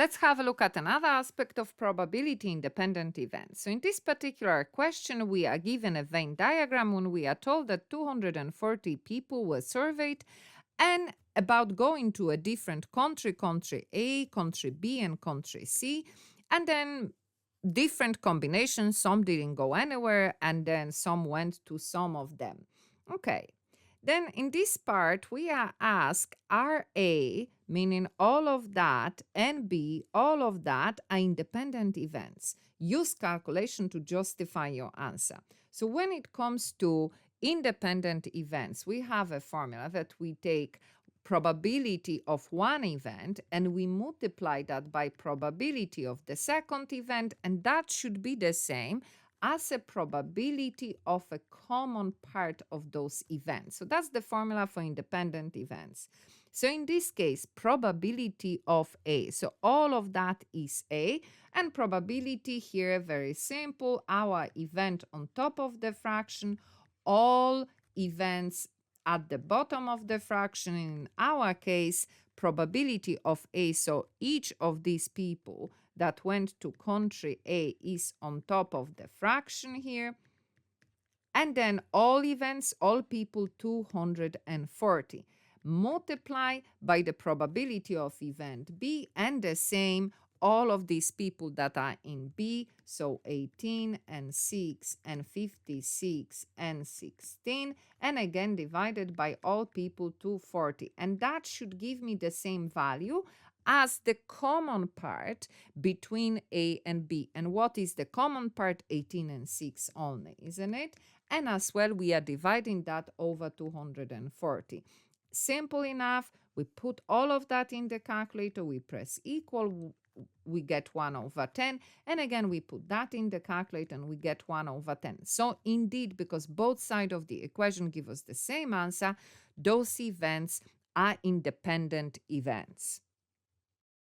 let's have a look at another aspect of probability-independent events. So in this particular question, we are given a Venn diagram when we are told that 240 people were surveyed and about going to a different country, country A, country B, and country C, and then different combinations. Some didn't go anywhere, and then some went to some of them. Okay. Then in this part, we are asked, are A, meaning all of that, and B, all of that, are independent events? Use calculation to justify your answer. So when it comes to independent events, we have a formula that we take probability of one event and we multiply that by probability of the second event, and that should be the same as a probability of a common part of those events. So that's the formula for independent events. So in this case, probability of A. So all of that is A, and probability here, very simple. Our event on top of the fraction, all events at the bottom of the fraction. In our case, probability of A. So each of these people that went to country A is on top of the fraction here. And then all events, all people, 240. Multiply by the probability of event B, and the same, all of these people that are in B, so 18 and 6 and 56 and 16, and again divided by all people, 240. And that should give me the same value as the common part between A and B. And what is the common part? 18 and 6 only, isn't it? And as well, we are dividing that over 240. Simple enough. We put all of that in the calculator. We press equal. We get 1/10. And again, we put that in the calculator and we get 1/10. So indeed, because both sides of the equation give us the same answer, those events are independent events.